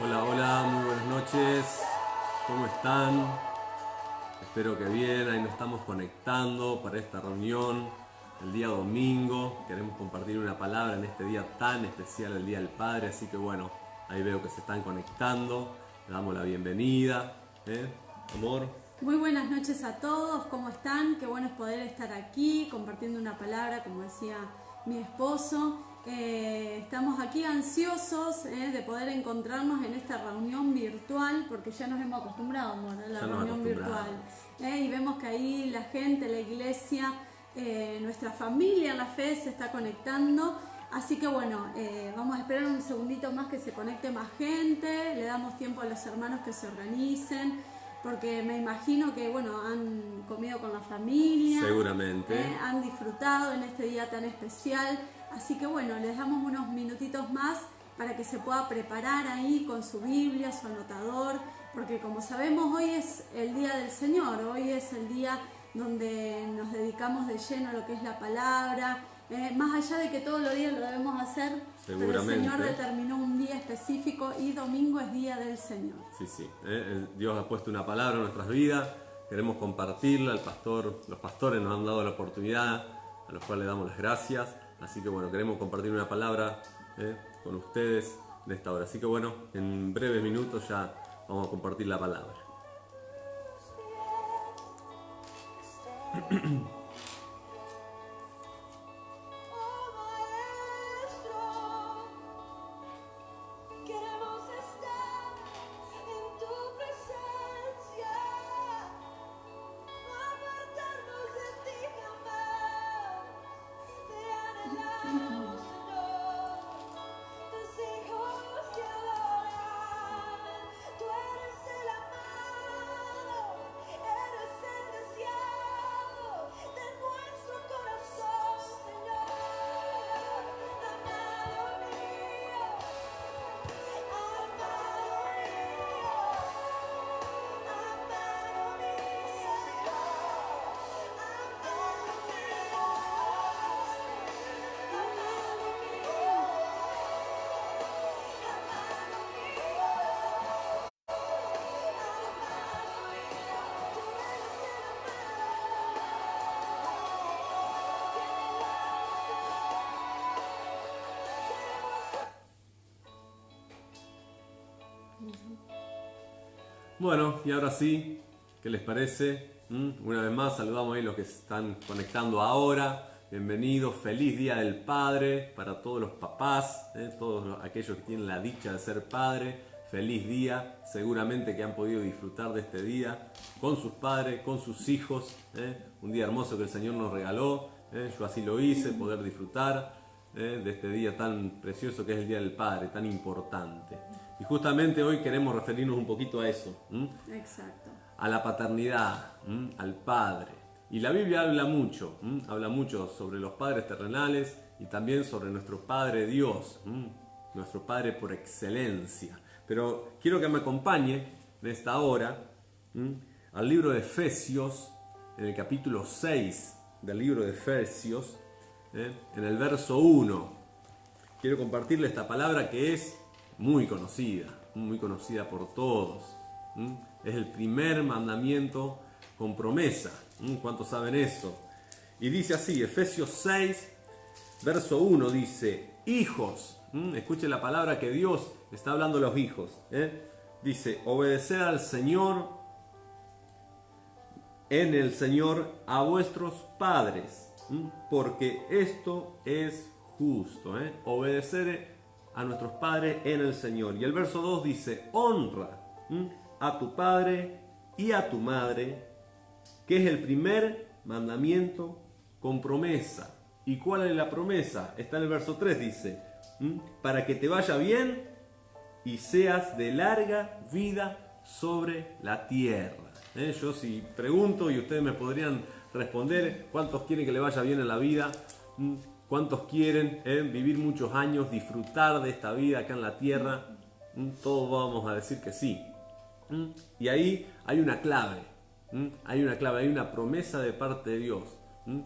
Hola, hola, muy buenas noches. ¿Cómo están? Espero que bien. Ahí nos estamos conectando para esta reunión el día domingo. Queremos compartir una palabra en este día tan especial, el Día del Padre. Así que bueno, ahí veo que se están conectando. Le damos la bienvenida. Amor. Muy buenas noches a todos, ¿cómo están? Qué bueno es poder estar aquí compartiendo una palabra, como decía mi esposo. Estamos aquí ansiosos de poder encontrarnos en esta reunión virtual, porque ya nos hemos acostumbrado, amor, a la reunión virtual. Y vemos que ahí la gente, la iglesia, nuestra familia, la fe se está conectando. Así que bueno, vamos a esperar un segundito más que se conecte más gente, le damos tiempo a los hermanos que se organicen, porque me imagino que bueno, han comido con la familia, seguramente han disfrutado en este día tan especial, así que bueno, les damos unos minutitos más para que se pueda preparar ahí con su Biblia, su anotador, porque como sabemos hoy es el Día del Señor, hoy es el día donde nos dedicamos de lleno a lo que es la palabra. Más allá de que todos los días lo debemos hacer, pero el Señor determinó un día específico y domingo es Día del Señor. Sí. Dios ha puesto una palabra en nuestras vidas, queremos compartirla. Los pastores nos han dado la oportunidad, a los cuales le damos las gracias. Así que bueno, queremos compartir una palabra con ustedes en esta hora. Así que bueno, en breves minutos ya vamos a compartir la palabra. Bueno, y ahora sí, ¿qué les parece? Una vez más saludamos a los que se están conectando ahora. Bienvenidos, feliz Día del Padre para todos los papás, todos aquellos que tienen la dicha de ser padre. Feliz día, seguramente que han podido disfrutar de este día con sus padres, con sus hijos. Un día hermoso que el Señor nos regaló. Yo así lo hice, poder disfrutar de este día tan precioso que es el Día del Padre, tan importante. Y justamente hoy queremos referirnos un poquito a eso. Exacto. A la paternidad, al Padre. Y la Biblia habla mucho sobre los padres terrenales y también sobre nuestro Padre Dios, nuestro Padre por excelencia. Pero quiero que me acompañe en esta hora al libro de Efesios, en el capítulo 6 del libro de Efesios, en el verso 1. Quiero compartirle esta palabra que es muy conocida por todos. Es el primer mandamiento con promesa. ¿Cuántos saben eso? Y dice así, Efesios 6, verso 1 dice, hijos. Escuche la palabra que Dios está hablando a los hijos. Dice, obedecer al Señor, en el Señor, a vuestros padres, porque esto es justo. Obedecer a nuestros padres en el Señor. Y el verso 2 dice, honra a tu padre y a tu madre, que es el primer mandamiento con promesa. ¿Y cuál es la promesa? Está en el verso 3, dice, para que te vaya bien y seas de larga vida sobre la tierra. Yo si pregunto y ustedes me podrían responder, ¿cuántos quieren que le vaya bien en la vida? ¿Cuántos quieren vivir muchos años, disfrutar de esta vida acá en la tierra? Todos vamos a decir que sí. Y ahí hay una clave, hay una promesa de parte de Dios,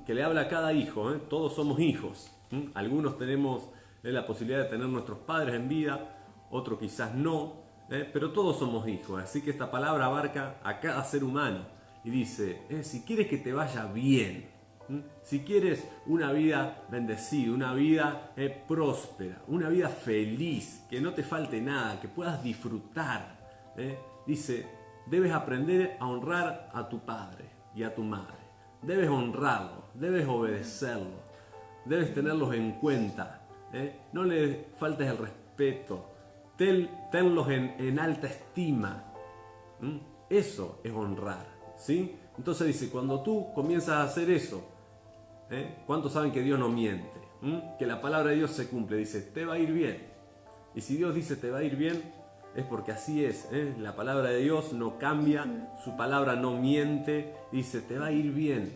que le habla a cada hijo. Todos somos hijos. Algunos tenemos la posibilidad de tener nuestros padres en vida, otros quizás no. pero todos somos hijos, así que esta palabra abarca a cada ser humano y dice, si quieres que te vaya bien, si quieres una vida bendecida, una vida próspera, una vida feliz, que no te falte nada, que puedas disfrutar, dice, debes aprender a honrar a tu padre y a tu madre. Debes honrarlos, debes obedecerlos, debes tenerlos en cuenta. No le faltes el respeto, tenlos en alta estima. Eso es honrar, ¿sí? Entonces dice, cuando tú comienzas a hacer eso, ¿cuántos saben que Dios no miente? Que la palabra de Dios se cumple, dice, te va a ir bien. Y si Dios dice te va a ir bien, es porque así es. La palabra de Dios no cambia, su palabra no miente, dice te va a ir bien.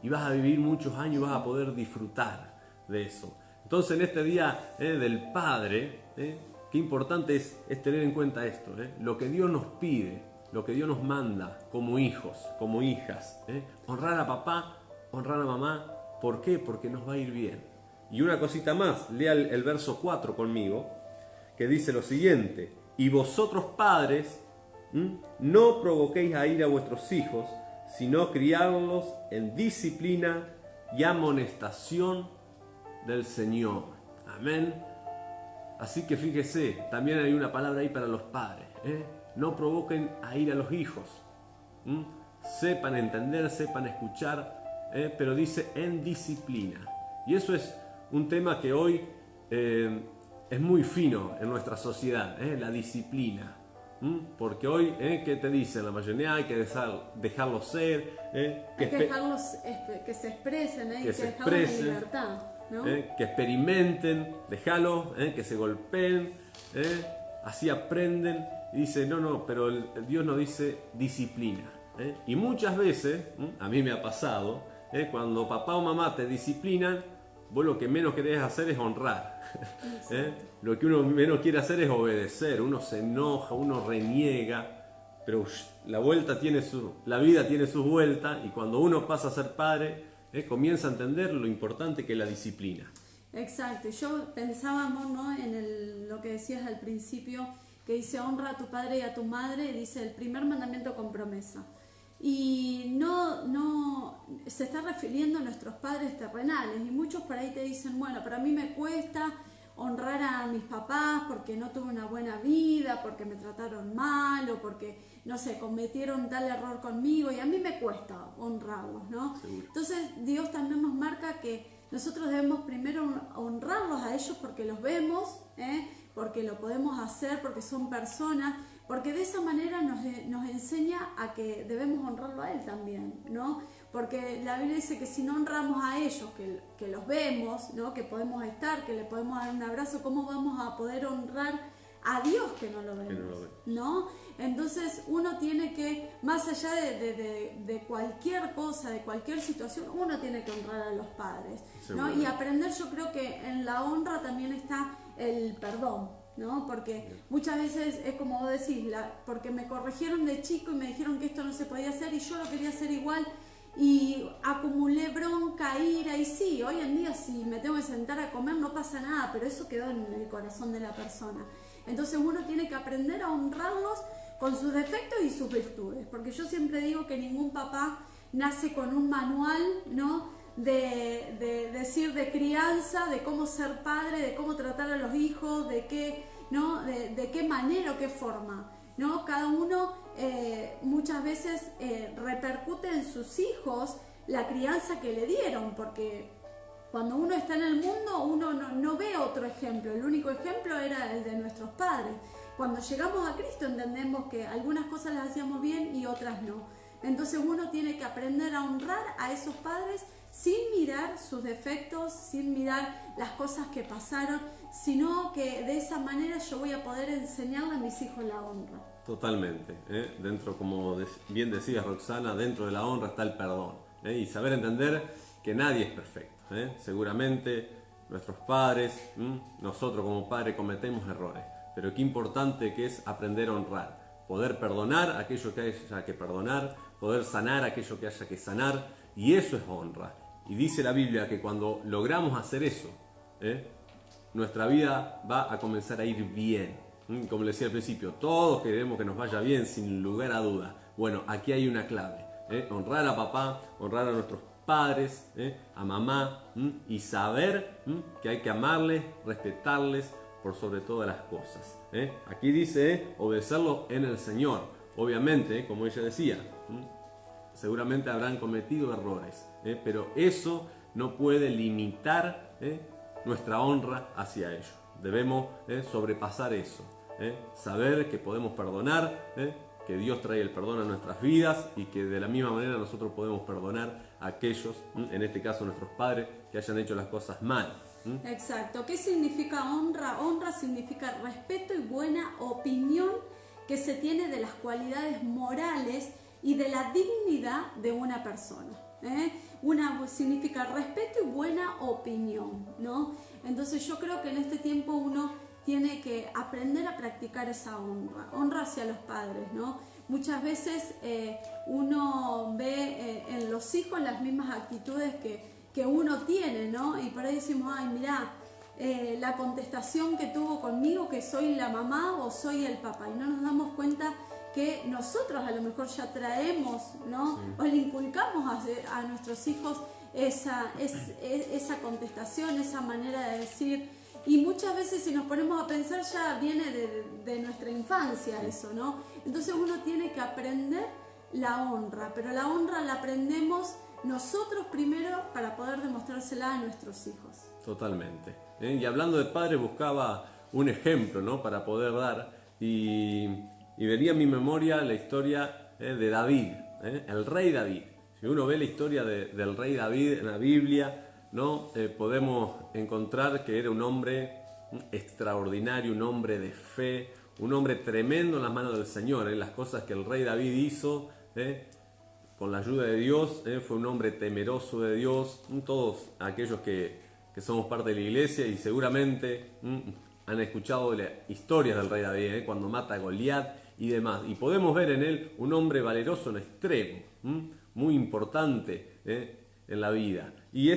Y vas a vivir muchos años y vas a poder disfrutar de eso. Entonces en este día del Padre, qué importante es tener en cuenta esto, lo que Dios nos pide, lo que Dios nos manda como hijos, como hijas, honrar a papá, honrar a mamá. ¿Por qué? Porque nos va a ir bien. Y una cosita más, lea el verso 4 conmigo, que dice lo siguiente, y vosotros padres, no provoquéis a ira a vuestros hijos, sino criarlos en disciplina y amonestación del Señor. Amén. Así que fíjese, también hay una palabra ahí para los padres. No provoquen a ira a los hijos. Sepan entender, sepan escuchar, pero dice en disciplina. Y eso es un tema que hoy es muy fino en nuestra sociedad, la disciplina. Porque hoy, ¿qué te dicen? La mayoría hay que dejarlos ser. Hay que dejarlos que se expresen, que dejarlos en libertad. ¿No? Que experimenten, déjalos, que se golpeen, así aprenden. Y dice, no, pero Dios nos dice disciplina. Y muchas veces, a mí me ha pasado, cuando papá o mamá te disciplinan, vos lo que menos querés hacer es honrar. Lo que uno menos quiere hacer es obedecer. Uno se enoja, uno reniega, pero la vida tiene sus vueltas, y cuando uno pasa a ser padre, comienza a entender lo importante que es la disciplina. Exacto, yo pensábamos, ¿no?, en lo que decías al principio, que dice honra a tu padre y a tu madre, dice el primer mandamiento con promesa. Y no se está refiriendo a nuestros padres terrenales, y muchos por ahí te dicen, bueno, pero a mí me cuesta honrar a mis papás porque no tuve una buena vida, porque me trataron mal o porque, no sé, cometieron tal error conmigo, y a mí me cuesta honrarlos, ¿no? Seguro. Entonces Dios también nos marca que nosotros debemos primero honrarlos a ellos porque los vemos, porque lo podemos hacer, porque son personas, porque de esa manera nos enseña a que debemos honrarlo a Él también, ¿no? Porque la Biblia dice que si no honramos a ellos, que los vemos, ¿no?, que podemos estar, que le podemos dar un abrazo, ¿cómo vamos a poder honrar a Dios que no lo vemos? ¿No? Entonces uno tiene que, más allá de cualquier cosa, de cualquier situación, uno tiene que honrar a los padres, ¿no? Y aprender, yo creo que en la honra también está el perdón, ¿no? Porque muchas veces es como vos decís, porque me corrigieron de chico y me dijeron que esto no se podía hacer y yo lo quería hacer igual, y acumulé bronca, ira, y sí, hoy en día si me tengo que sentar a comer no pasa nada, pero eso quedó en el corazón de la persona. Entonces uno tiene que aprender a honrarlos con sus defectos y sus virtudes, porque yo siempre digo que ningún papá nace con un manual, ¿no?, de crianza, de cómo ser padre, de cómo tratar a los hijos, de qué manera o qué forma, ¿no? Cada uno muchas veces repercute en sus hijos la crianza que le dieron, porque cuando uno está en el mundo uno no ve otro ejemplo, el único ejemplo era el de nuestros padres. Cuando llegamos a Cristo entendemos que algunas cosas las hacíamos bien y otras no. Entonces uno tiene que aprender a honrar a esos padres sin mirar sus defectos, sin mirar las cosas que pasaron, sino que de esa manera yo voy a poder enseñarle a mis hijos la honra. Totalmente. Dentro, como bien decía Roxana, dentro de la honra está el perdón. Y saber entender que nadie es perfecto. Seguramente nuestros padres, nosotros como padres cometemos errores, pero qué importante que es aprender a honrar, poder perdonar aquello que haya que perdonar, poder sanar aquello que haya que sanar, y eso es honra. Y dice la Biblia que cuando logramos hacer eso, nuestra vida va a comenzar a ir bien. Como le decía al principio, todos queremos que nos vaya bien sin lugar a duda. Bueno, aquí hay una clave. Honrar a papá, honrar a nuestros padres, a mamá, y saber que hay que amarles, respetarles por sobre todas las cosas. Aquí dice obedecerlo en el Señor. Obviamente, como ella decía, seguramente habrán cometido errores, pero eso no puede limitar nuestra honra hacia ellos. Debemos sobrepasar eso, saber que podemos perdonar, que Dios trae el perdón a nuestras vidas y que de la misma manera nosotros podemos perdonar a aquellos, en este caso nuestros padres, que hayan hecho las cosas mal. Exacto. ¿Qué significa honra? Honra significa respeto y buena opinión que se tiene de las cualidades morales y de la dignidad de una persona. Significa respeto y buena opinión, ¿no? Entonces yo creo que en este tiempo uno tiene que aprender a practicar esa honra hacia los padres, ¿no? Muchas veces uno ve en los hijos las mismas actitudes que uno tiene, ¿no? Y por ahí decimos, ay, mirá, la contestación que tuvo conmigo, que soy la mamá o soy el papá, y no nos damos cuenta que nosotros a lo mejor ya traemos, ¿no? Sí. O le inculcamos a nuestros hijos esa contestación, esa manera de decir. Y muchas veces si nos ponemos a pensar ya viene de nuestra infancia eso, ¿no? Entonces uno tiene que aprender la honra, pero la honra la aprendemos nosotros primero para poder demostrársela a nuestros hijos. Totalmente. Y hablando de padres buscaba un ejemplo, ¿no? Para poder dar y venía a mi memoria la historia de David, el rey David. Si uno ve la historia del rey David en la Biblia, ¿no? Podemos encontrar que era un hombre extraordinario, un hombre de fe, un hombre tremendo en las manos del Señor. Las cosas que el rey David hizo con la ayuda de Dios, fue un hombre temeroso de Dios. Todos aquellos que somos parte de la iglesia y seguramente han escuchado las historias del rey David, cuando mata a Goliat y demás. Y podemos ver en él un hombre valeroso en extremo, muy importante en la vida. Y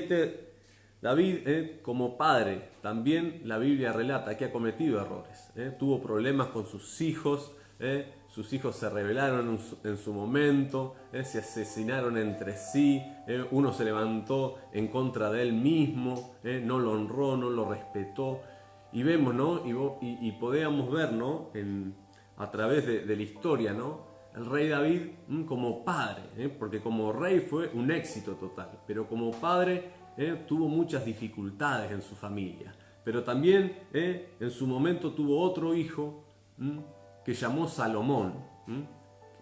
David, como padre, también la Biblia relata que ha cometido errores. Tuvo problemas con sus hijos se rebelaron en su momento, se asesinaron entre sí, uno se levantó en contra de él mismo, no lo honró, no lo respetó. Y vemos, ¿no? Y podíamos ver, ¿no? A través de la historia, ¿no? El rey David como padre, porque como rey fue un éxito total, pero como padre tuvo muchas dificultades en su familia. Pero también en su momento tuvo otro hijo que llamó Salomón.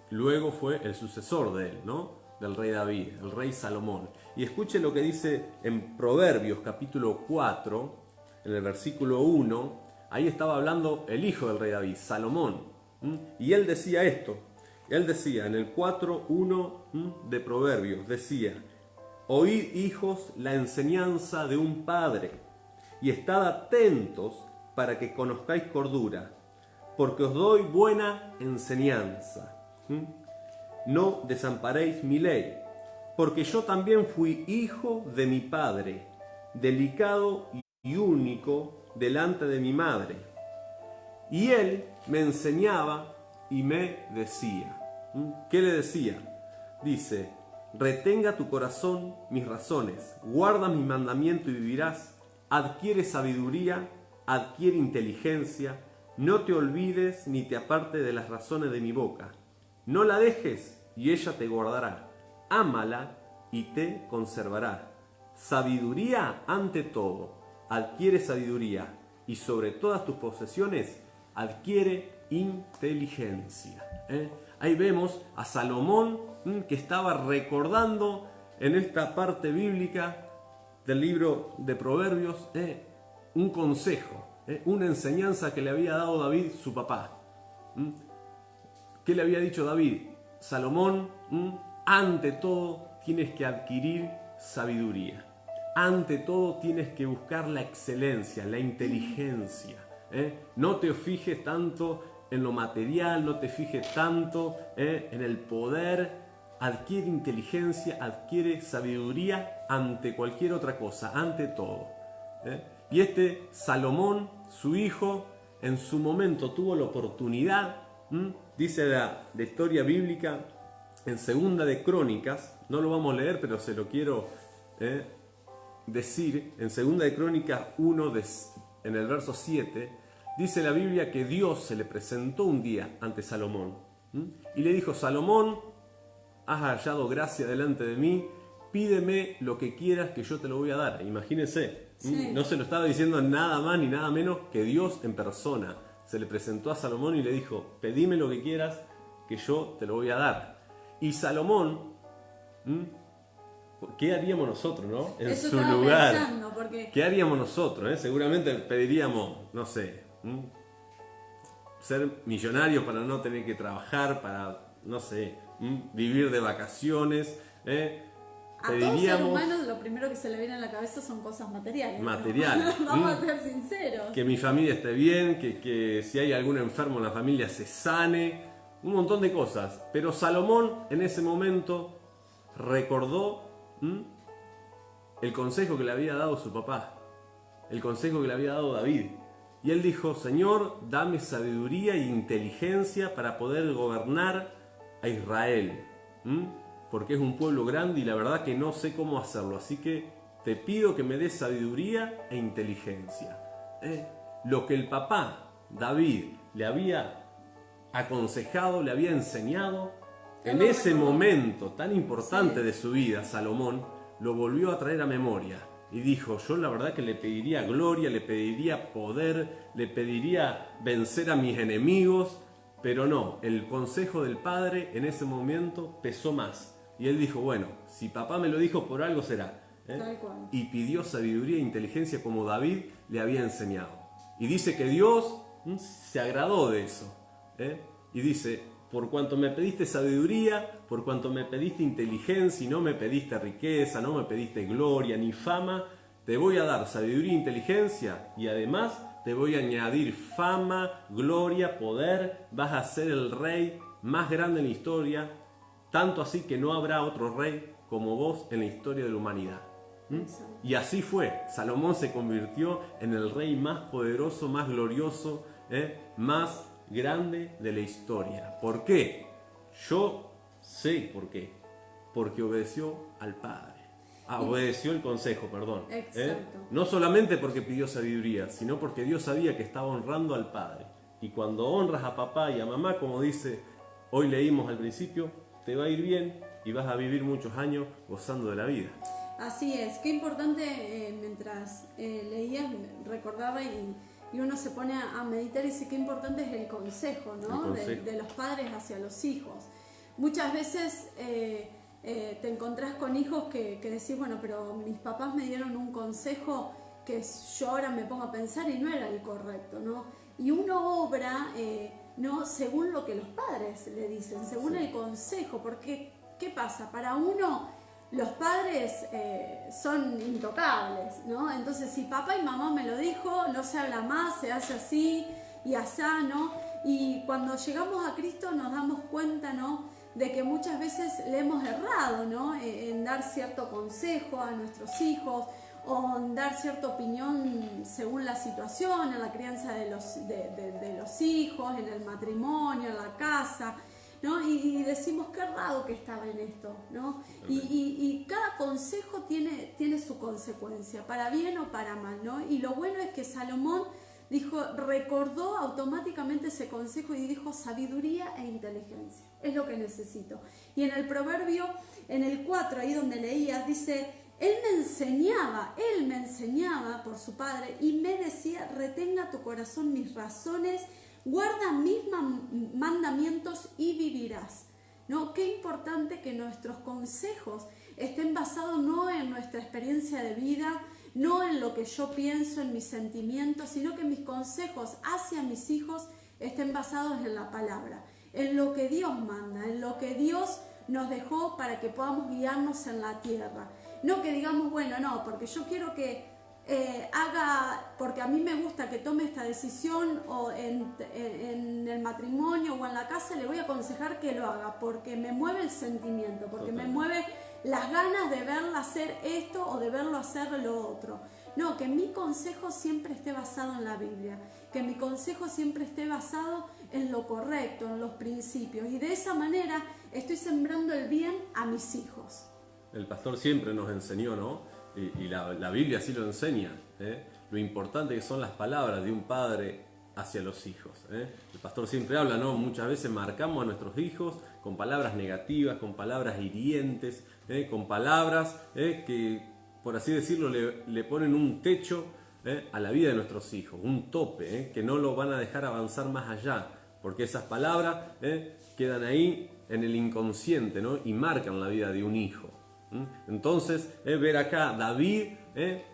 Luego fue el sucesor de él, ¿no? Del rey David, el rey Salomón. Y escuche lo que dice en Proverbios capítulo 4, en el versículo 1. Ahí estaba hablando el hijo del rey David, Salomón. Y él decía esto. Él decía en el 4:1 de Proverbios, decía: oíd, hijos, la enseñanza de un padre, y estad atentos para que conozcáis cordura, porque os doy buena enseñanza. No desamparéis mi ley, porque yo también fui hijo de mi padre, delicado y único delante de mi madre. Y él me enseñaba y me decía. ¿Qué le decía? Dice: retenga tu corazón mis razones, guarda mi mandamiento y vivirás, adquiere sabiduría, adquiere inteligencia, no te olvides ni te aparte de las razones de mi boca. No la dejes y ella te guardará, ámala y te conservará. Sabiduría ante todo, adquiere sabiduría, y sobre todas tus posesiones adquiere inteligencia. Ahí vemos a Salomón que estaba recordando en esta parte bíblica del libro de Proverbios un consejo, una enseñanza que le había dado David, su papá. ¿Qué le había dicho David? Salomón, ante todo tienes que adquirir sabiduría. Ante todo tienes que buscar la excelencia, la inteligencia. No te fijes tanto en lo material, no te fijes tanto en el poder. Adquiere inteligencia, adquiere sabiduría ante cualquier otra cosa, ante todo. Y Salomón, su hijo, en su momento tuvo la oportunidad, dice la historia bíblica en Segunda de Crónicas, no lo vamos a leer, pero se lo quiero decir, en Segunda de Crónicas 1, en el verso 7, dice la Biblia que Dios se le presentó un día ante Salomón y le dijo: Salomón, has hallado gracia delante de mí, pídeme lo que quieras que yo te lo voy a dar. Imagínense, Sí. no se lo estaba diciendo nada más ni nada menos que Dios en persona. Se le presentó a Salomón y le dijo: pedime lo que quieras que yo te lo voy a dar. Y Salomón, ¿qué haríamos nosotros, no? En Eso su estaba lugar. pensando, porque ¿Qué haríamos nosotros? Seguramente pediríamos, no sé, ser millonarios para no tener que trabajar, para, no sé, vivir de vacaciones. a todo ser humano lo primero que se le viene a la cabeza son cosas materiales. ¿no? Materiales. Vamos a ser sinceros. Que mi familia esté bien, que si hay algún enfermo en la familia se sane, un montón de cosas. Pero Salomón en ese momento recordó el consejo que le había dado su papá, el consejo que le había dado David. Y él dijo: Señor, dame sabiduría e inteligencia para poder gobernar a Israel, porque es un pueblo grande y la verdad que no sé cómo hacerlo, así que te pido que me des sabiduría e inteligencia. Lo que el papá David le había aconsejado, le había enseñado, en ese momento tan importante de su vida, Salomón lo volvió a traer a memoria y dijo: yo la verdad que le pediría gloria, le pediría poder, le pediría vencer a mis enemigos, pero no, el consejo del padre en ese momento pesó más. Y él dijo: bueno, si papá me lo dijo, por algo será. Tal cual. Y pidió sabiduría e inteligencia como David le había enseñado. Y dice que Dios se agradó de eso. Y dice: por cuanto me pediste sabiduría, por cuanto me pediste inteligencia y no me pediste riqueza, no me pediste gloria ni fama, te voy a dar sabiduría e inteligencia y además te voy a añadir fama, gloria, poder. Vas a ser el rey más grande en la historia, tanto así que no habrá otro rey como vos en la historia de la humanidad. Y así fue. Salomón se convirtió en el rey más poderoso, más glorioso, más grande de la historia. ¿Por qué? Yo sé por qué. Porque obedeció al Padre. Obedeció el consejo, perdón. Exacto. No solamente porque pidió sabiduría, sino porque Dios sabía que estaba honrando al Padre. Y cuando honras a papá y a mamá, como dice, hoy leímos al principio, te va a ir bien y vas a vivir muchos años gozando de la vida. Así es, qué importante, mientras leías, recordaba y uno se pone a meditar y dice qué importante es el consejo, ¿no? El consejo. De los padres hacia los hijos. Muchas veces te encontrás con hijos que decís: bueno, pero mis papás me dieron un consejo que yo ahora me pongo a pensar y no era el correcto, ¿no? Y uno obra no según lo que los padres le dicen, según el consejo, porque ¿qué pasa? Para uno los padres son intocables, ¿no? Entonces, si papá y mamá me lo dijo, no se habla más, se hace así y asá, ¿no? Y cuando llegamos a Cristo nos damos cuenta, ¿no?, de que muchas veces le hemos errado, ¿no?, en dar cierto consejo a nuestros hijos o en dar cierta opinión según la situación, en la crianza de los hijos, en el matrimonio, en la casa, ¿no? Y decimos: qué errado que estaba en esto, ¿no? Y cada consejo tiene su consecuencia, para bien o para mal, ¿no? Y lo bueno es que Salomón recordó automáticamente ese consejo y dijo: sabiduría e inteligencia, es lo que necesito. Y en el proverbio, en el 4, ahí donde leías, dice: él me enseñaba por su padre y me decía: retenga tu corazón mis razones, guarda mis mandamientos y vivirás. ¿No? Qué importante que nuestros consejos estén basados no en nuestra experiencia de vida, no en lo que yo pienso, en mis sentimientos, sino que mis consejos hacia mis hijos estén basados en la palabra, en lo que Dios manda, en lo que Dios nos dejó para que podamos guiarnos en la tierra. No que digamos: bueno, no, porque yo quiero que porque a mí me gusta que tome esta decisión, o en el matrimonio o en la casa le voy a aconsejar que lo haga porque me mueve el sentimiento, porque me mueve las ganas de verla hacer esto o de verlo hacer lo otro. No, que mi consejo siempre esté basado en la Biblia, que mi consejo siempre esté basado en lo correcto, en los principios. Y de esa manera estoy sembrando el bien a mis hijos. El pastor siempre nos enseñó, ¿no? Y la Biblia sí lo enseña, ¿eh? Lo importante que son las palabras de un padre hacia los hijos, ¿eh? El pastor siempre habla, ¿no? Muchas veces marcamos a nuestros hijos con palabras negativas, con palabras hirientes, con palabras que, por así decirlo, le ponen un techo a la vida de nuestros hijos, un tope, que no lo van a dejar avanzar más allá, porque esas palabras quedan ahí en el inconsciente, ¿no? Y marcan la vida de un hijo. Entonces, ver acá David,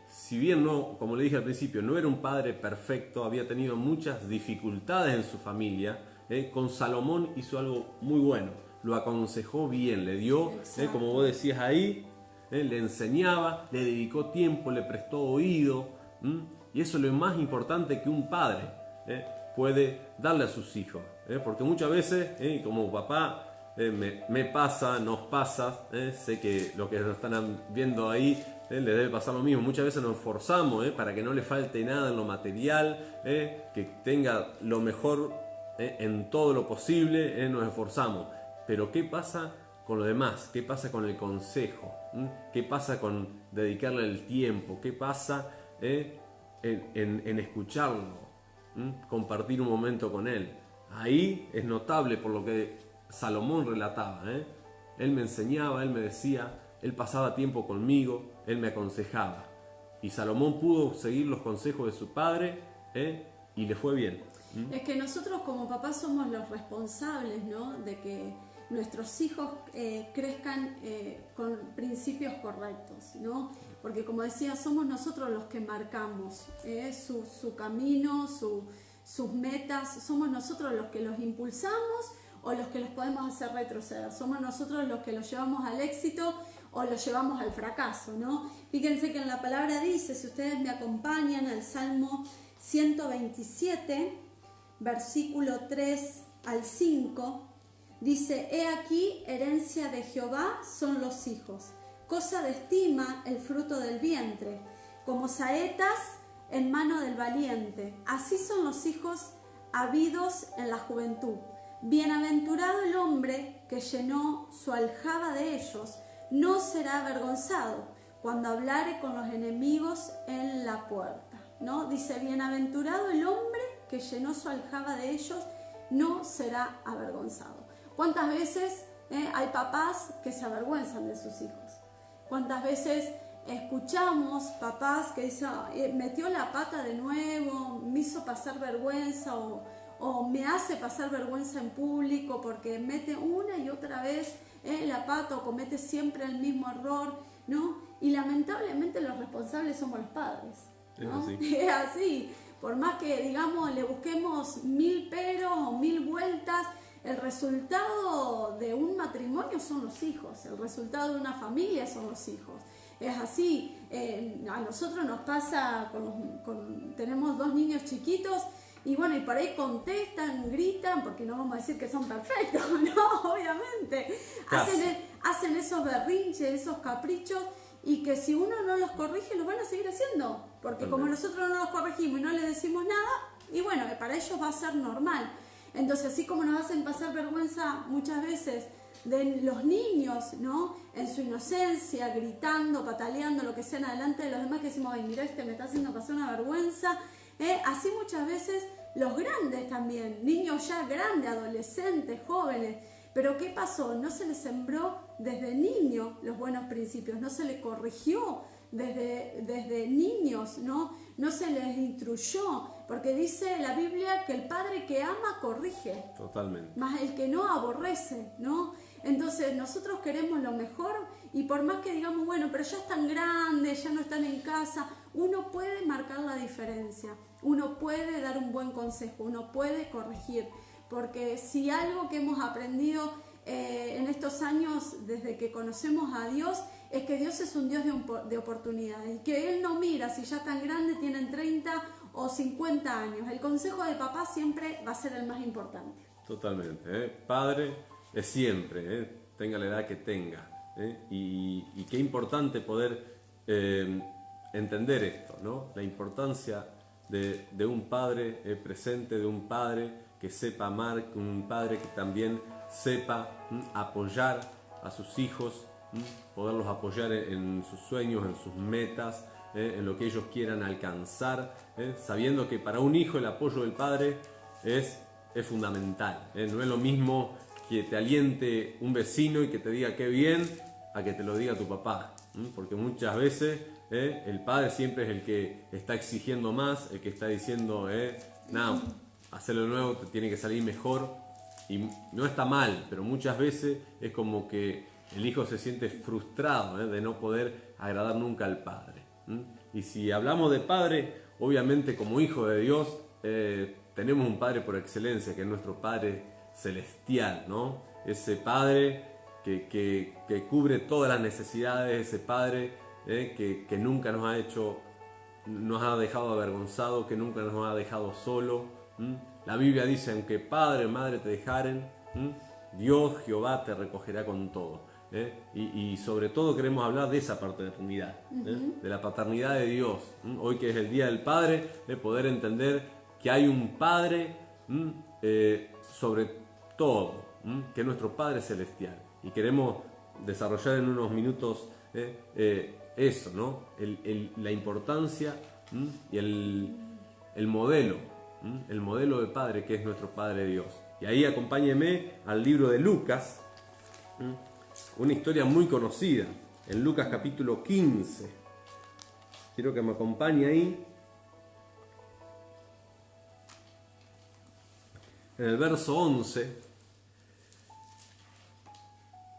si bien no, como le dije al principio, no era un padre perfecto, había tenido muchas dificultades en su familia, con Salomón hizo algo muy bueno, lo aconsejó bien, le dio, como vos decías ahí, le enseñaba, le dedicó tiempo, le prestó oído, y eso es lo más importante que un padre puede darle a sus hijos, porque muchas veces, como papá, nos pasa, sé que los que nos están viendo ahí les debe pasar lo mismo. Muchas veces nos esforzamos para que no le falte nada en lo material, que tenga lo mejor en todo lo posible, nos esforzamos. Pero ¿qué pasa con lo demás? ¿Qué pasa con el consejo? ¿Qué pasa con dedicarle el tiempo? ¿Qué pasa en escucharlo? Compartir un momento con él. Ahí es notable por lo que Salomón relataba, él me enseñaba, él me decía, él pasaba tiempo conmigo, él me aconsejaba. Y Salomón pudo seguir los consejos de su padre y le fue bien. Es que nosotros como papás somos los responsables, ¿no? De que nuestros hijos crezcan con principios correctos, ¿no? Porque como decía, somos nosotros los que marcamos su camino, sus metas, somos nosotros los que los impulsamos o los que los podemos hacer retroceder. Somos nosotros los que los llevamos al éxito o los llevamos al fracaso, ¿no? Fíjense que en la palabra dice, si ustedes me acompañan al Salmo 127, versículo 3 al 5, dice, he aquí, herencia de Jehová son los hijos, cosa de estima el fruto del vientre, como saetas en mano del valiente, así son los hijos habidos en la juventud. Bienaventurado el hombre que llenó su aljaba de ellos, no será avergonzado cuando hablare con los enemigos en la puerta, ¿no? Dice, bienaventurado el hombre que llenó su aljaba de ellos, no será avergonzado. ¿Cuántas veces hay papás que se avergüenzan de sus hijos? ¿Cuántas veces escuchamos papás que dicen, metió la pata de nuevo, me hizo pasar vergüenza o me hace pasar vergüenza en público porque mete una y otra vez la pata o comete siempre el mismo error, ¿no? Y lamentablemente los responsables somos los padres, ¿no? Es así. Por más que, digamos, le busquemos 1000 peros o 1000 vueltas, el resultado de un matrimonio son los hijos, el resultado de una familia son los hijos. Es así, a nosotros nos pasa, tenemos 2 niños chiquitos. Y bueno, y por ahí contestan, gritan, porque no vamos a decir que son perfectos, no, obviamente. Hacen esos berrinches, esos caprichos, y que si uno no los corrige, los van a seguir haciendo. Porque como nosotros no los corregimos y no les decimos nada, y bueno, para ellos va a ser normal. Entonces, así como nos hacen pasar vergüenza muchas veces de los niños, ¿no? En su inocencia, gritando, pataleando, lo que sea, adelante de los demás, que decimos, ay, mira, me está haciendo pasar una vergüenza. Así muchas veces los grandes también, niños ya grandes, adolescentes, jóvenes. Pero ¿qué pasó? No se les sembró desde niño los buenos principios, no se les corrigió desde niños, ¿no? No se les instruyó, porque dice la Biblia que el padre que ama corrige. Totalmente. Más el que no aborrece, ¿no? Entonces nosotros queremos lo mejor y por más que digamos, bueno, pero ya están grandes, ya no están en casa, uno puede marcar la diferencia, uno puede dar un buen consejo, uno puede corregir, porque si algo que hemos aprendido en estos años desde que conocemos a Dios es que Dios es un Dios de oportunidades y que Él no mira si ya están grandes, tienen 30 o 50 años. El consejo de papá siempre va a ser el más importante. Totalmente, padre es siempre, tenga la edad que tenga, y qué importante poder entender esto, ¿no? La importancia de un padre presente, de un padre que sepa amar, un padre que también sepa apoyar a sus hijos, poderlos apoyar en sus sueños, en sus metas, en lo que ellos quieran alcanzar, sabiendo que para un hijo el apoyo del padre es fundamental. No es lo mismo que te aliente un vecino y que te diga qué bien a que te lo diga tu papá, porque muchas veces el padre siempre es el que está exigiendo más, el que está diciendo nada, hacerlo nuevo te tiene que salir mejor, y no está mal, pero muchas veces es como que el hijo se siente frustrado de no poder agradar nunca al padre. Y si hablamos de padre, obviamente como hijo de Dios tenemos un padre por excelencia, que es nuestro Padre celestial, ¿no? Ese padre que cubre todas las necesidades, ese padre que nunca nos ha dejado avergonzado, que nunca nos ha dejado solo. La Biblia dice, aunque padre o madre te dejaren, Dios Jehová te recogerá con todo. Y sobre todo queremos hablar de esa paternidad, de la paternidad de Dios. Hoy que es el Día del Padre, poder entender que hay un Padre sobre todo, que es nuestro Padre Celestial. Y queremos desarrollar en unos minutos eso, ¿no? La importancia y el modelo de Padre que es nuestro Padre Dios. Y ahí acompáñeme al libro de Lucas, una historia muy conocida, en Lucas capítulo 15. Quiero que me acompañe ahí. En el verso 11,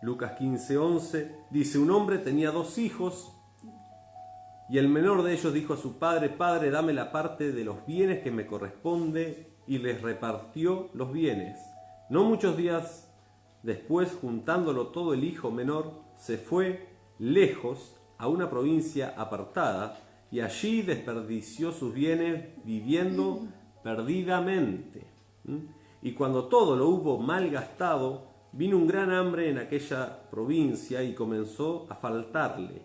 Lucas 15, 11, dice: un hombre tenía 2 hijos, y el menor de ellos dijo a su padre: Padre, dame la parte de los bienes que me corresponde, y les repartió los bienes. No muchos días después, juntándolo todo, el hijo menor se fue lejos a una provincia apartada, y allí desperdició sus bienes viviendo perdidamente. Y cuando todo lo hubo malgastado, vino un gran hambre en aquella provincia y comenzó a faltarle.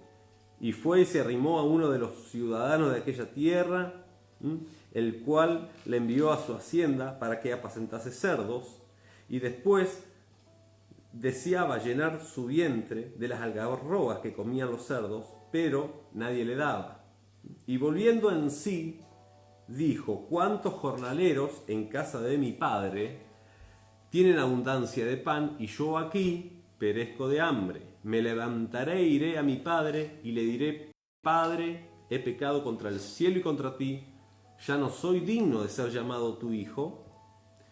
Y fue y se arrimó a uno de los ciudadanos de aquella tierra, el cual le envió a su hacienda para que apacentase cerdos, y después deseaba llenar su vientre de las algarrobas que comían los cerdos, pero nadie le daba. Y volviendo en sí, dijo: ¿cuántos jornaleros en casa de mi padre tienen abundancia de pan, y yo aquí perezco de hambre? Me levantaré e iré a mi padre y le diré: Padre, he pecado contra el cielo y contra ti, ya no soy digno de ser llamado tu hijo,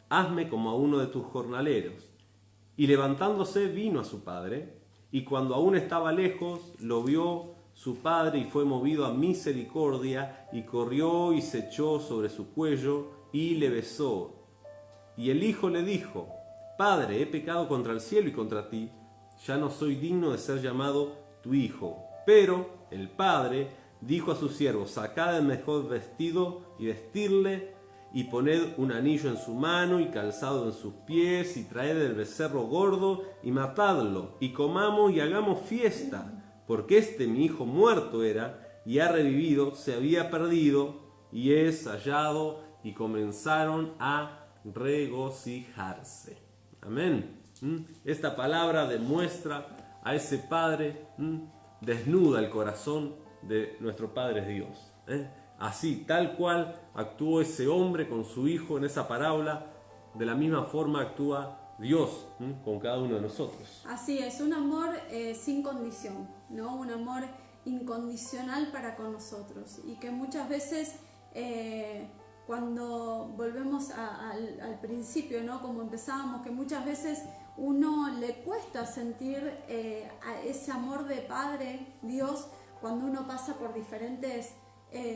hazme como a uno de tus jornaleros. Y levantándose vino a su padre, y cuando aún estaba lejos, lo vio su padre y fue movido a misericordia, y corrió y se echó sobre su cuello y le besó. Y el hijo le dijo: Padre, he pecado contra el cielo y contra ti, ya no soy digno de ser llamado tu hijo. Pero el padre dijo a sus siervos: sacad el mejor vestido y vestirle, y poned un anillo en su mano y calzado en sus pies, y traed el becerro gordo y matadlo, y comamos y hagamos fiesta, porque mi hijo muerto era y ha revivido, se había perdido y es hallado. Y comenzaron a regocijarse. Amén. Esta palabra demuestra a ese Padre, desnuda el corazón de nuestro Padre Dios. Así, tal cual actuó ese hombre con su hijo en esa parábola, de la misma forma actúa Dios con cada uno de nosotros. Así es, un amor sin condición, ¿no? Un amor incondicional para con nosotros, y que muchas veces cuando volvemos al principio, ¿no? Como empezábamos, que muchas veces uno le cuesta sentir a ese amor de Padre Dios cuando uno pasa por diferentes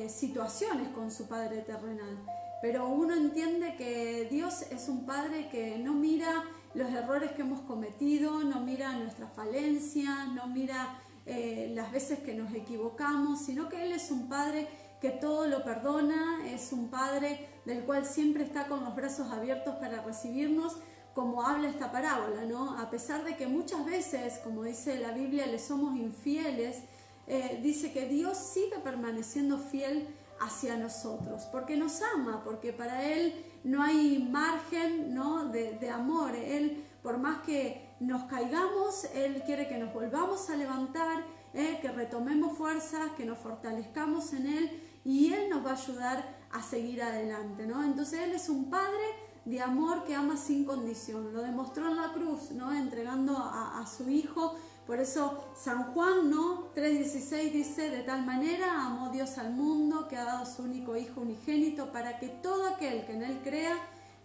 situaciones con su Padre terrenal. Pero uno entiende que Dios es un Padre que no mira los errores que hemos cometido, no mira nuestras falencias, no mira las veces que nos equivocamos, sino que Él es un Padre que todo lo perdona, es un Padre del cual siempre está con los brazos abiertos para recibirnos, como habla esta parábola, ¿no? A pesar de que muchas veces, como dice la Biblia, le somos infieles, dice que Dios sigue permaneciendo fiel hacia nosotros, porque nos ama, porque para Él no hay margen, ¿no?, de amor. Él, por más que nos caigamos, Él quiere que nos volvamos a levantar, que retomemos fuerzas, que nos fortalezcamos en Él, y Él nos va a ayudar a seguir adelante, ¿no? Entonces Él es un Padre de amor que ama sin condición. Lo demostró en la cruz, ¿no?, entregando a su Hijo. Por eso San Juan, ¿no?, 3:16 dice: de tal manera amó Dios al mundo que ha dado su único Hijo unigénito, para que todo aquel que en Él crea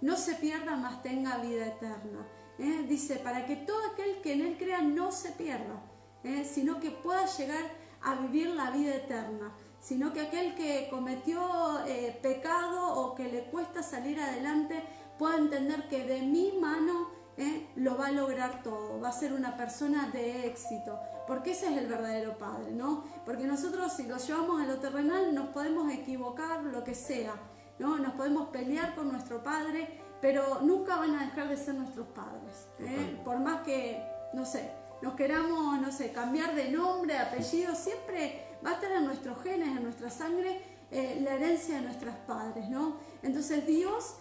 no se pierda, mas tenga vida eterna. Dice, para que todo aquel que en Él crea no se pierda, sino que pueda llegar a vivir la vida eterna. Sino que aquel que cometió pecado o que le cuesta salir adelante pueda entender que de mi mano lo va a lograr todo, va a ser una persona de éxito, porque ese es el verdadero Padre, ¿no? Porque nosotros, si lo llevamos a lo terrenal, nos podemos equivocar, lo que sea, ¿no? Nos podemos pelear con nuestro Padre, pero nunca van a dejar de ser nuestros padres, por más que, no sé, nos queramos, no sé, cambiar de nombre, apellido, siempre va a estar en nuestros genes, en nuestra sangre, la herencia de nuestros padres, ¿no? Entonces Dios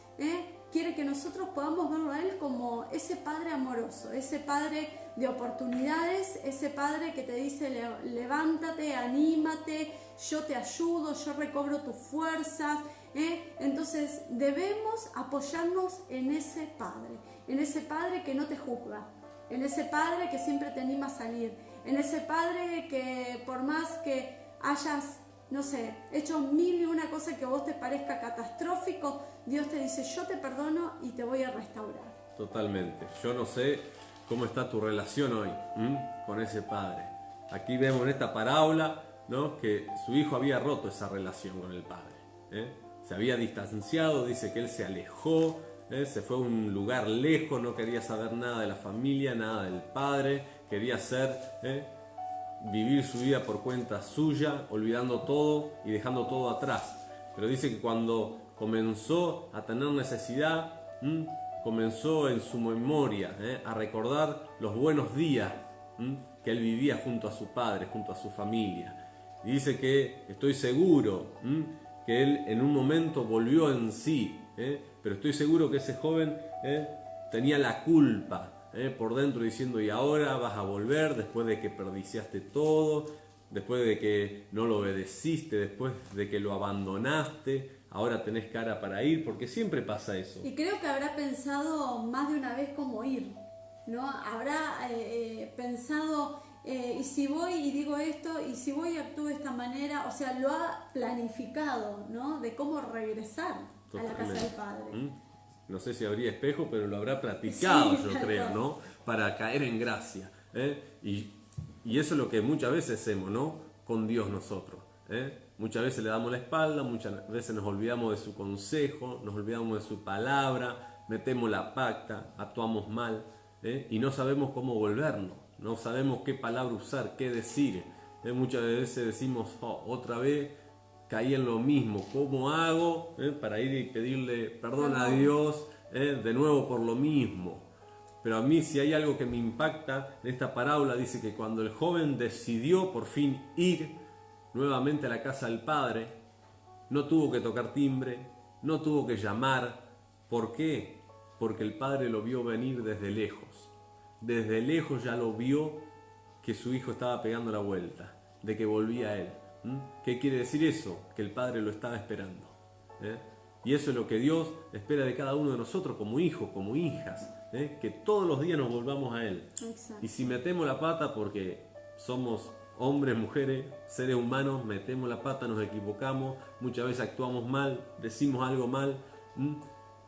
quiere que nosotros podamos verlo a Él como ese Padre amoroso, ese Padre de oportunidades, ese Padre que te dice: levántate, anímate, yo te ayudo, yo recobro tus fuerzas. Entonces debemos apoyarnos en ese Padre que no te juzga, en ese Padre que siempre te anima a salir, en ese Padre que por más que hayas, no sé, hecho 1001 cosas que a vos te parezca catastrófico, Dios te dice: yo te perdono y te voy a restaurar. Totalmente. Yo no sé cómo está tu relación hoy con ese Padre. Aquí vemos en esta parábola, ¿no?, que su hijo había roto esa relación con el Padre. Se había distanciado, dice que él se alejó, se fue a un lugar lejos, no quería saber nada de la familia, nada del Padre, quería vivir su vida por cuenta suya, olvidando todo y dejando todo atrás. Pero dice que cuando comenzó a tener necesidad, comenzó en su memoria a recordar los buenos días que él vivía junto a su padre, junto a su familia. Y dice que estoy seguro que él en un momento volvió en sí, pero estoy seguro que ese joven tenía la culpa por dentro, diciendo: y ahora vas a volver después de que perdiciaste todo, después de que no lo obedeciste, después de que lo abandonaste, ahora tenés cara para ir, porque siempre pasa eso. Y creo que habrá pensado más de una vez cómo ir, ¿no? Habrá pensado, y si voy y digo esto, y si voy y actúo de esta manera, o sea, lo ha planificado, ¿no?, de cómo regresar a la casa del Padre. No sé si habría espejo, pero lo habrá practicado, sí, yo creo, ¿no?, para caer en gracia. Y eso es lo que muchas veces hacemos, ¿no?, con Dios nosotros. Muchas veces le damos la espalda, muchas veces nos olvidamos de su consejo, nos olvidamos de su palabra, metemos la pata, actuamos mal, y no sabemos cómo volvernos, no sabemos qué palabra usar, qué decir. Muchas veces decimos: otra vez caí en lo mismo, ¿cómo hago para ir y pedirle perdón a Dios de nuevo por lo mismo? Pero a mí, si hay algo que me impacta en esta parábola, dice que cuando el joven decidió por fin ir nuevamente a la casa del Padre, no tuvo que tocar timbre, no tuvo que llamar. ¿Por qué? Porque el Padre lo vio venir desde lejos. Desde lejos ya lo vio, que su hijo estaba pegando la vuelta, de que volvía a él. ¿Qué quiere decir eso? Que el Padre lo estaba esperando. Y eso es lo que Dios espera de cada uno de nosotros como hijos, como hijas, que todos los días nos volvamos a Él. Exacto. Y si metemos la pata, porque somos hombres, mujeres, seres humanos, metemos la pata, nos equivocamos, muchas veces actuamos mal, decimos algo mal,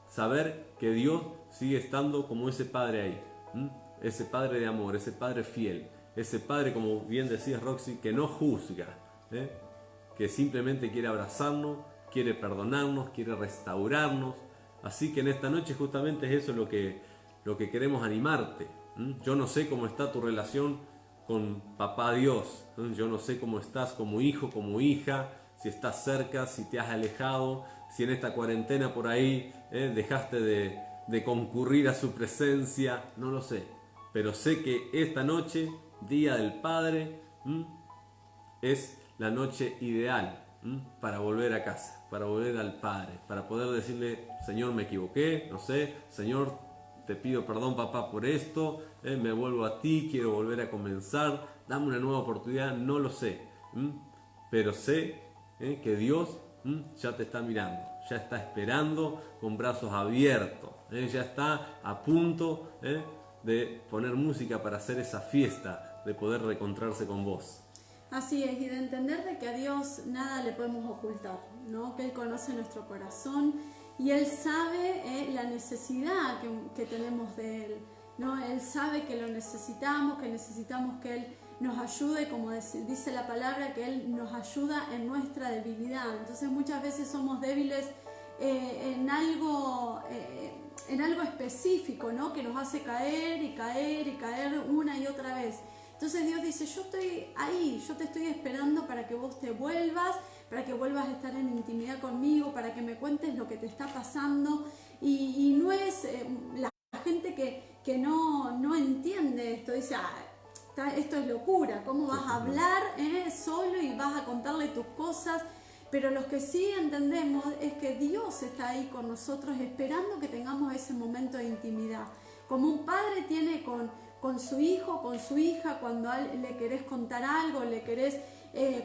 saber que Dios sigue estando como ese Padre ahí, ese Padre de amor, ese Padre fiel, ese Padre, como bien decía Roxy, que no juzga, que simplemente quiere abrazarnos, quiere perdonarnos, quiere restaurarnos. Así que en esta noche justamente es eso lo que queremos animarte. Yo no sé cómo está tu relación con Papá Dios, yo no sé cómo estás como hijo, como hija, si estás cerca, si te has alejado, si en esta cuarentena por ahí dejaste de concurrir a su presencia, no lo sé. Pero sé que esta noche, Día del Padre, es la noche ideal para volver a casa, para volver al Padre, para poder decirle, Señor, me equivoqué, no sé, Señor, te pido perdón, papá, por esto, me vuelvo a ti, quiero volver a comenzar, dame una nueva oportunidad, no lo sé, pero sé que Dios ya te está mirando, ya está esperando con brazos abiertos, ya está a punto de poner música para hacer esa fiesta, de poder reencontrarse con vos. Así es, y de entender de que a Dios nada le podemos ocultar, ¿no? Que Él conoce nuestro corazón y Él sabe la necesidad que tenemos de Él, ¿no? Él sabe que lo necesitamos, que Él nos ayude, como dice la palabra, que Él nos ayuda en nuestra debilidad. Entonces muchas veces somos débiles en algo específico, ¿no? Que nos hace caer y caer y caer una y otra vez. Entonces Dios dice, yo estoy ahí, yo te estoy esperando para que vos te vuelvas, para que vuelvas a estar en intimidad conmigo, para que me cuentes lo que te está pasando. Y no es la gente que no entiende esto, dice, esto es locura, ¿cómo vas a hablar solo y vas a contarle tus cosas? Pero los que sí entendemos es que Dios está ahí con nosotros esperando que tengamos ese momento de intimidad. Como un padre tiene con su hijo, con su hija, cuando le querés contar algo, le querés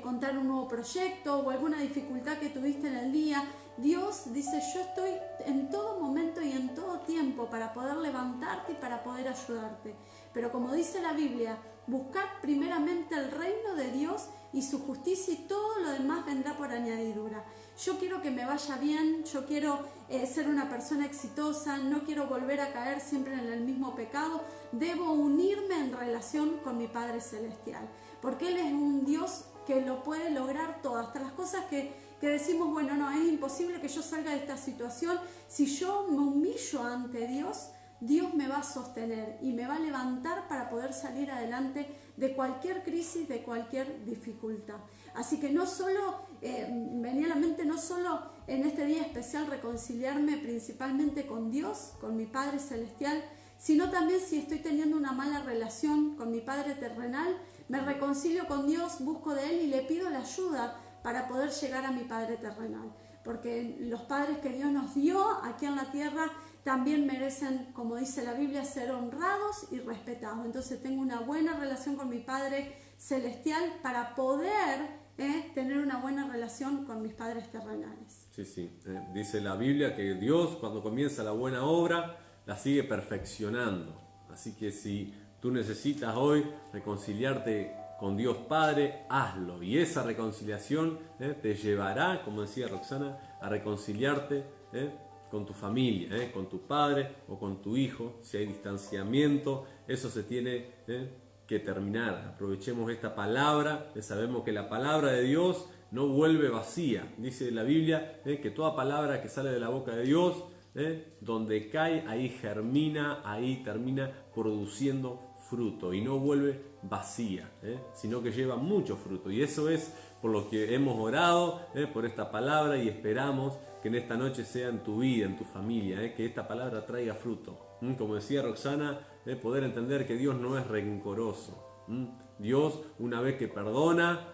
contar un nuevo proyecto o alguna dificultad que tuviste en el día, Dios dice, yo estoy en todo momento y en todo tiempo para poder levantarte y para poder ayudarte. Pero como dice la Biblia, buscad primeramente el reino de Dios y su justicia y todo lo demás vendrá por añadidura. Yo quiero que me vaya bien, yo quiero ser una persona exitosa, no quiero volver a caer siempre en el mismo pecado. Debo unirme en relación con mi Padre Celestial, porque Él es un Dios que lo puede lograr todo, hasta las cosas que decimos, bueno, no, es imposible que yo salga de esta situación. Si yo me humillo ante Dios, Dios me va a sostener y me va a levantar para poder salir adelante de cualquier crisis, de cualquier dificultad. Así que no solo, venía a la mente no solo en este día especial reconciliarme principalmente con Dios, con mi Padre Celestial, sino también si estoy teniendo una mala relación con mi Padre terrenal, me reconcilio con Dios, busco de Él y le pido la ayuda para poder llegar a mi Padre terrenal. Porque los padres que Dios nos dio aquí en la tierra también merecen, como dice la Biblia, ser honrados y respetados. Entonces tengo una buena relación con mi Padre Celestial para poder tener una buena relación con mis padres terrenales. Sí. Dice la Biblia que Dios, cuando comienza la buena obra, la sigue perfeccionando. Así que si tú necesitas hoy reconciliarte con Dios Padre, hazlo. Y esa reconciliación te llevará, como decía Roxana, a reconciliarte con tu familia, con tu padre o con tu hijo. Si hay distanciamiento, eso se tiene que terminar. Aprovechemos esta palabra, sabemos que la palabra de Dios no vuelve vacía. Dice la Biblia que toda palabra que sale de la boca de Dios, donde cae, ahí germina, ahí termina produciendo fruto y no vuelve vacía, sino que lleva mucho fruto. Y eso es por lo que hemos orado por esta palabra y esperamos que en esta noche sea en tu vida, en tu familia, que esta palabra traiga fruto. Como decía Roxana, poder entender que Dios no es rencoroso. Dios, una vez que perdona,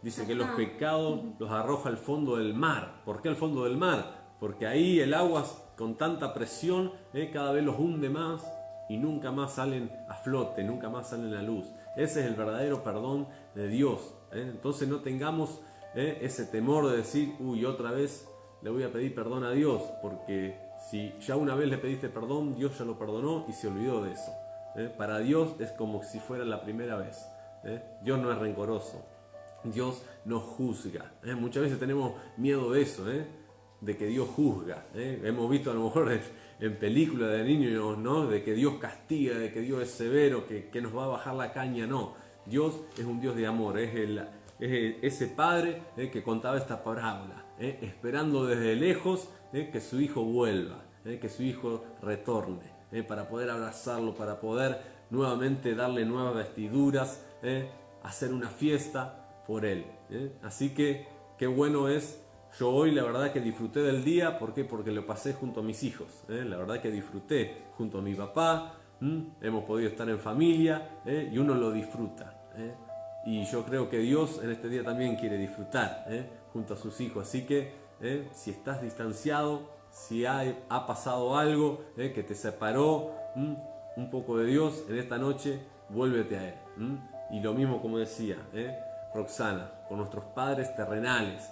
dice que los pecados los arroja al fondo del mar. ¿Por qué al fondo del mar? Porque ahí el agua con tanta presión cada vez los hunde más y nunca más salen a flote, nunca más salen a la luz. Ese es el verdadero perdón de Dios. Entonces no tengamos ese temor de decir, uy, otra vez le voy a pedir perdón a Dios, porque si ya una vez le pediste perdón, Dios ya lo perdonó y se olvidó de eso. Para Dios es como si fuera la primera vez. Dios no es rencoroso, Dios no juzga. Muchas veces tenemos miedo de eso, de que Dios juzga. Hemos visto a lo mejor en películas de niños, ¿no? De que Dios castiga, de que Dios es severo, que nos va a bajar la caña. No, Dios es un Dios de amor, es ese padre que contaba esta parábola, esperando desde lejos que su hijo vuelva, que su hijo retorne, para poder abrazarlo, para poder nuevamente darle nuevas vestiduras, hacer una fiesta por él. Así que qué bueno es. Yo hoy la verdad que disfruté del día. ¿Por qué? Porque lo pasé junto a mis hijos. La verdad que disfruté junto a mi papá. Hemos podido estar en familia y uno lo disfruta. Y yo creo que Dios en este día también quiere disfrutar junto a sus hijos. Así que si estás distanciado, si ha pasado algo que te separó un poco de Dios en esta noche, vuélvete a Él. Y lo mismo como decía Roxana, con nuestros padres terrenales,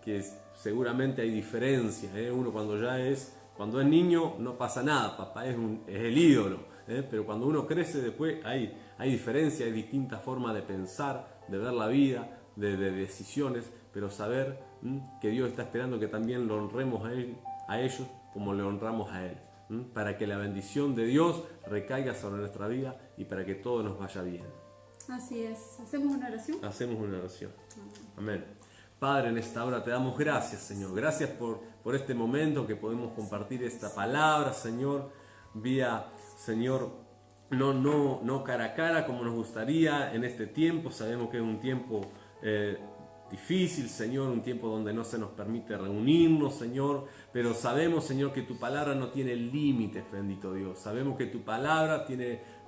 que seguramente hay diferencia. Uno cuando es niño no pasa nada, papá es el ídolo. Pero cuando uno crece después hay diferencia, hay distintas formas de pensar, de ver la vida, de decisiones, pero saber que Dios está esperando que también lo honremos a ellos como le honramos a Él, para que la bendición de Dios recaiga sobre nuestra vida y para que todo nos vaya bien. Así es. ¿Hacemos una oración? Hacemos una oración. Amén. Padre, en esta hora te damos gracias, Señor. Gracias por este momento que podemos compartir esta palabra, Señor, vía, Señor, no cara a cara como nos gustaría en este tiempo. Sabemos que es un tiempo difícil, Señor, un tiempo donde no se nos permite reunirnos, Señor, pero sabemos, Señor, que tu palabra no tiene límites, bendito Dios. Sabemos que tu palabra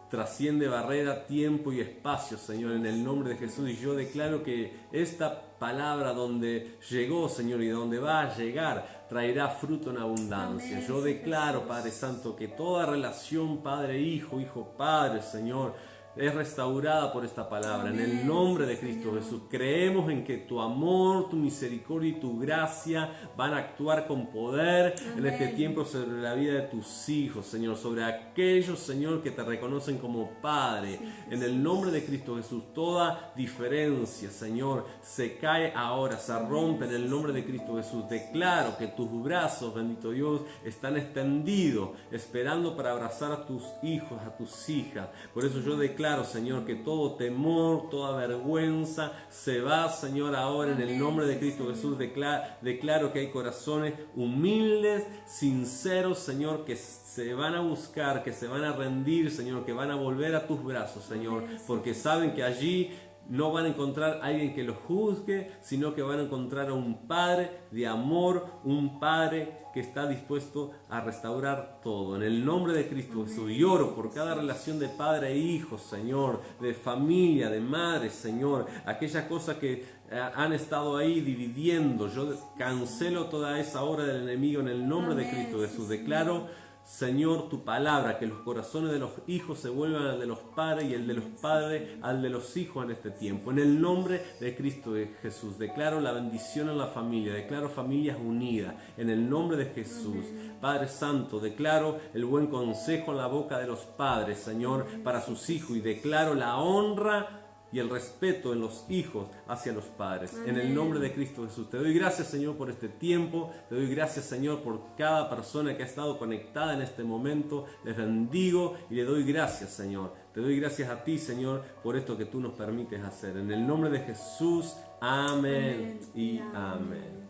trasciende barrera, tiempo y espacio, Señor, en el nombre de Jesús. Y yo declaro que esta palabra donde llegó, Señor, y donde va a llegar, traerá fruto en abundancia. Amén. Yo declaro, Padre Santo, que toda relación Padre-Hijo, Hijo-Padre, Señor, es restaurada por esta palabra. Amén. En el nombre de Cristo Señor Jesús, creemos en que tu amor, tu misericordia y tu gracia van a actuar con poder en este tiempo sobre la vida de tus hijos, Señor, sobre aquellos, Señor, que te reconocen como Padre. En el nombre de Cristo Jesús, toda diferencia, Señor, se cae ahora, se rompe en el nombre de Cristo Jesús. Declaro que tus brazos, bendito Dios, están extendidos, esperando para abrazar a tus hijos, a tus hijas. Por eso yo declaro, Señor, que todo temor, toda vergüenza se va, Señor, ahora en el nombre de Cristo Jesús. Declaro que hay corazones humildes, sinceros, Señor, que se van a buscar, que se van a rendir, Señor, que van a volver a tus brazos, Señor, porque saben que allí no van a encontrar a alguien que los juzgue, sino que van a encontrar a un Padre de amor, un Padre que está dispuesto a restaurar todo. En el nombre de Cristo Jesús, y oro por cada relación de padre e hijo, Señor, de familia, de madre, Señor, aquellas cosas que han estado ahí dividiendo. Yo cancelo toda esa obra del enemigo en el nombre de Cristo Jesús. Declaro, Señor, tu palabra, que los corazones de los hijos se vuelvan al de los padres y el de los padres al de los hijos en este tiempo. En el nombre de Cristo Jesús, declaro la bendición en la familia, declaro familias unidas, en el nombre de Jesús. Padre Santo, declaro el buen consejo en la boca de los padres, Señor, para sus hijos, y declaro la honra y el respeto en los hijos hacia los padres. Amén. En el nombre de Cristo Jesús. Te doy gracias, Señor, por este tiempo. Te doy gracias, Señor, por cada persona que ha estado conectada en este momento. Les bendigo y le doy gracias, Señor. Te doy gracias a ti, Señor, por esto que tú nos permites hacer. En el nombre de Jesús. Amén, y amén.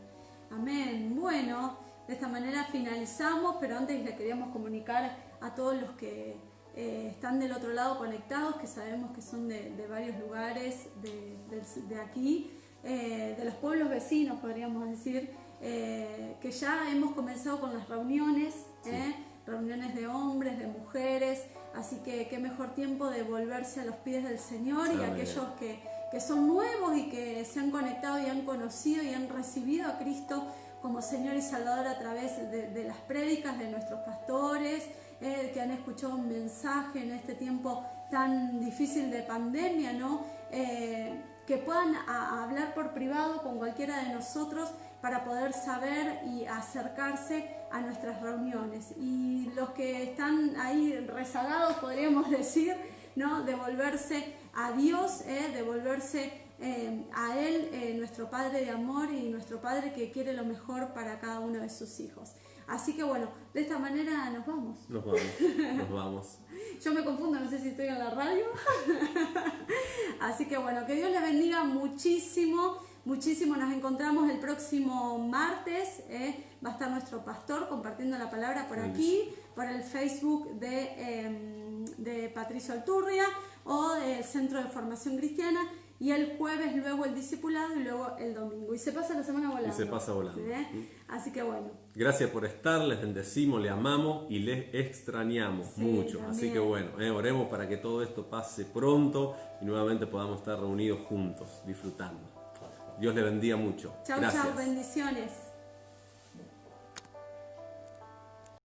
Amén. Bueno, de esta manera finalizamos, pero antes le queríamos comunicar a todos los que están del otro lado conectados, que sabemos que son de varios lugares de aquí, de los pueblos vecinos, podríamos decir, que ya hemos comenzado con las reuniones, reuniones de hombres, de mujeres, así que qué mejor tiempo de volverse a los pies del Señor. Amén. Y aquellos que son nuevos y que se han conectado y han conocido y han recibido a Cristo como Señor y Salvador a través de las prédicas de nuestros pastores, que han escuchado un mensaje en este tiempo tan difícil de pandemia, ¿no? Que puedan hablar por privado con cualquiera de nosotros para poder saber y acercarse a nuestras reuniones. Y los que están ahí rezagados, podríamos decir, ¿no? Devolverse a Dios, devolverse a Él, nuestro Padre de amor y nuestro Padre que quiere lo mejor para cada uno de sus hijos. Así que bueno, de esta manera nos vamos. Nos vamos, nos vamos. Yo me confundo, no sé si estoy en la radio. Así que bueno, que Dios les bendiga muchísimo, muchísimo. Nos encontramos el próximo martes. Va a estar nuestro pastor compartiendo la palabra por aquí, por el Facebook de Patricio Alturria o del Centro de Formación Cristiana. y el jueves luego el discipulado y luego el domingo. Y se pasa la semana volando. Y se pasa volando. Así que bueno. Gracias por estar, les bendecimos, les amamos y les extrañamos mucho. También. Así que bueno, oremos para que todo esto pase pronto y nuevamente podamos estar reunidos juntos, disfrutando. Dios les bendiga mucho. Chau, Gracias. chau, bendiciones.